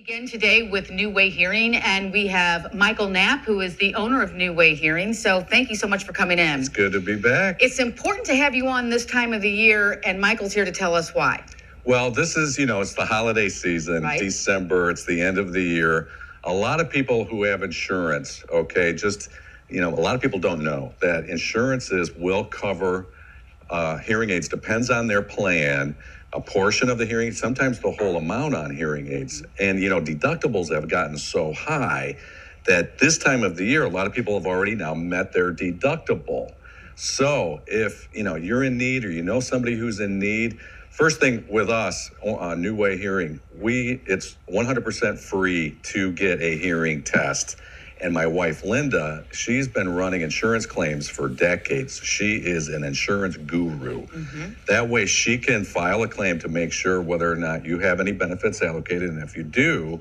Begin today with New Way Hearing, and we have Michael Knapp, who is the owner of New Way Hearing. So thank you so much for coming in. It's good to be back. It's important to have you on this time of the year, and Michael's here to tell us why. Well, this is, it's the holiday season, Right. December, it's the end of the year. A lot of people who have insurance, a lot of people don't know that insurances will cover hearing aids, depends on their plan, a portion of the hearing aids, sometimes the whole amount on hearing aids. And, deductibles have gotten so high that this time of the year, a lot of people have already now met their deductible. So if, you're in need or you know somebody who's in need, first thing with us on New Way Hearing, it's 100% free to get a hearing test. And my wife, Linda, she's been running insurance claims for decades. She is an insurance guru. Mm-hmm. That way she can file a claim to make sure whether or not you have any benefits allocated. And if you do,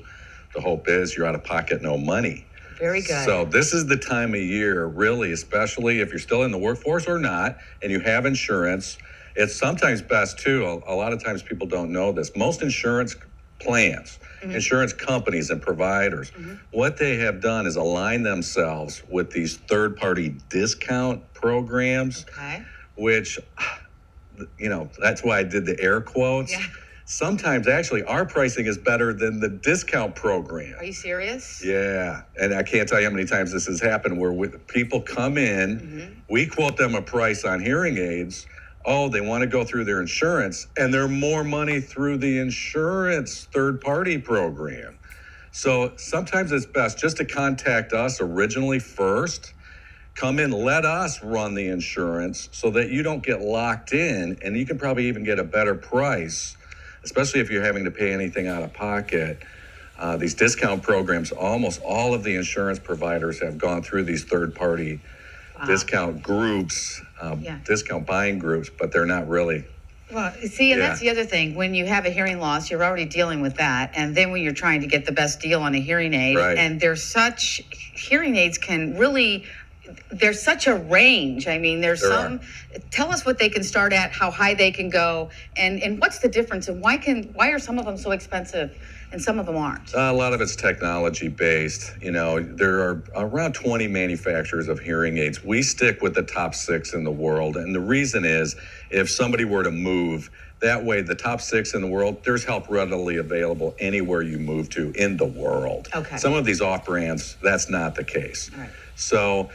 the hope is you're out of pocket, no money. Very good. So this is the time of year, really, especially if you're still in the workforce or not, and you have insurance. It's sometimes best, too. A lot of times people don't know this. Most insurance plans, insurance companies and providers, what they have done is align themselves with these third-party discount programs, which, that's why I did the air quotes. Yeah. Sometimes, actually, our pricing is better than the discount program. Are you serious? Yeah, and I can't tell you how many times this has happened where people come in, we quote them a price on hearing aids. Oh, they want to go through their insurance, and they're more money through the insurance third-party program. So sometimes it's best just to contact us originally first. Come in, let us run the insurance so that you don't get locked in, and you can probably even get a better price, especially if you're having to pay anything out of pocket. These discount programs, almost all of the insurance providers have gone through these third-party discount groups, discount buying groups, but they're not really. Well, see, and that's the other thing. When you have a hearing loss, you're already dealing with that. And then when you're trying to get the best deal on a hearing aid, and hearing aids there's such a range. I mean, tell us what they can start at, how high they can go, and what's the difference, and why are some of them so expensive and some of them aren't? A lot of it's technology based. There are around 20 manufacturers of hearing aids. We stick with the top 6 in the world. And the reason is if somebody were to move, that way the top 6 in the world, there's help readily available anywhere you move to in the world. Okay. Some of these off brands, that's not the case. All right. So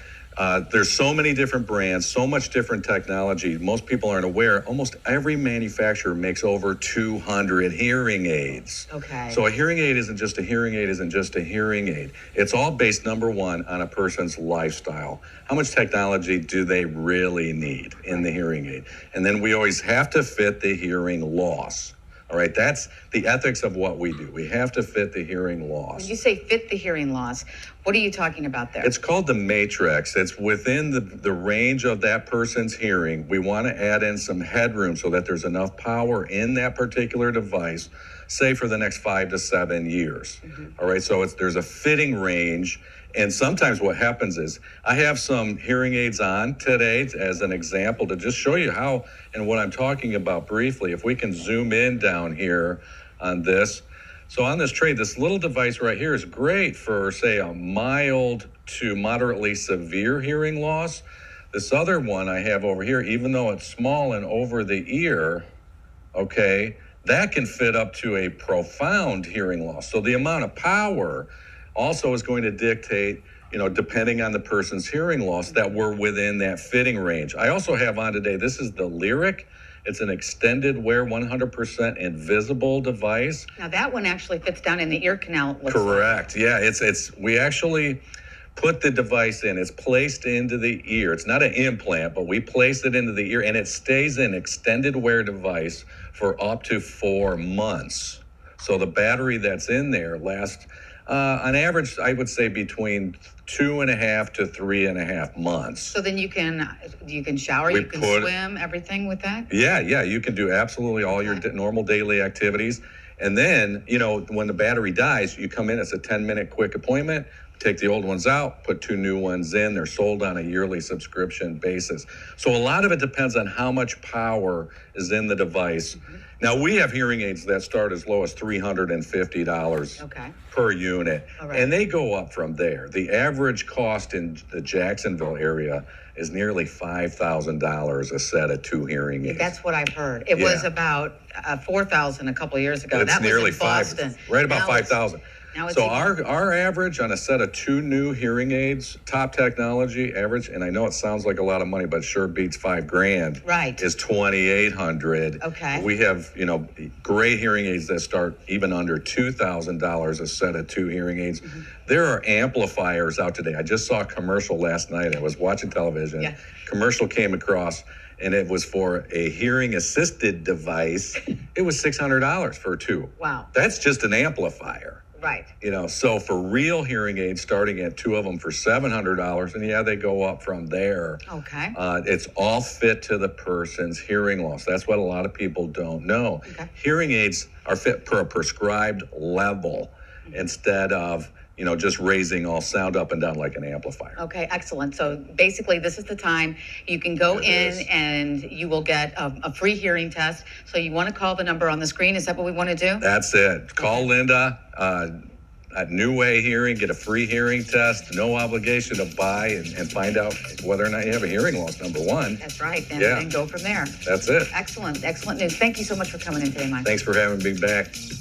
there's so many different brands, so much different technology. Most people aren't aware. Almost every manufacturer makes over 200 hearing aids. Okay. So a hearing aid isn't just a hearing aid, isn't just a hearing aid. It's all based, number one, on a person's lifestyle. How much technology do they really need in the hearing aid? And then we always have to fit the hearing loss. All right, that's the ethics of what we do. We have to fit the hearing loss. When you say fit the hearing loss, what are you talking about there? It's called the matrix. It's within the range of that person's hearing. We want to add in some headroom so that there's enough power in that particular device, say for the next 5 to 7 years. All right, so there's a fitting range. And sometimes what happens is I have some hearing aids on today as an example to just show you how and what I'm talking about briefly. If we can zoom in down here on this. So on this tray, this little device right here is great for, say, a mild to moderately severe hearing loss. This other one I have over here, even though it's small and over the ear, that can fit up to a profound hearing loss. So the amount of power also is going to dictate, depending on the person's hearing loss, that we're within that fitting range. I also have on today, this is the Lyric. It's an extended wear, 100% invisible device. Now that one actually fits down in the ear canal. Correct. Yeah, we actually put the device in. It's placed into the ear. It's not an implant, but we place it into the ear, and it stays in extended wear device for up to 4 months. So the battery that's in there lasts, on average, I would say between 2.5 to 3.5 months. So then you can shower, you can swim, everything with that? Yeah, you can do absolutely all your normal daily activities. And then, when the battery dies, you come in, it's a 10-minute quick appointment. take the old ones out, put 2 new ones in. They're sold on a yearly subscription basis. So a lot of it depends on how much power is in the device. Now, we have hearing aids that start as low as $350 per unit, and they go up from there. The average cost in the Jacksonville area is nearly $5,000 a set of 2 hearing aids. That's what I've heard. It was about $4,000 a couple of years ago. It's that nearly was in Boston. Right about $5,000. So even... our average on a set of 2 new hearing aids, top technology average, and I know it sounds like a lot of money, but it sure beats $5,000. Right. Is $2,800. Okay. We have great hearing aids that start even under $2,000 a set of 2 hearing aids. There are amplifiers out today. I just saw a commercial last night. I was watching television. Yeah. Commercial came across, and it was for a hearing assisted device. It was $600 for 2. Wow. That's just an amplifier. Right. So for real hearing aids, starting at 2 of them for $700, and they go up from there. Okay. It's all fit to the person's hearing loss. That's what a lot of people don't know. Okay. Hearing aids are fit per a prescribed level instead of just raising all sound up and down like an amplifier. Okay, excellent. So basically, this is the time you can go in and you will get a free hearing test. So you want to call the number on the screen. Is that what we want to do? That's it. Call Linda at New Way Hearing, get a free hearing test, no obligation to buy, and find out whether or not you have a hearing loss, number one. That's right, and go from there. That's it. Excellent news. Thank you so much for coming in today, Mike. Thanks for having me back.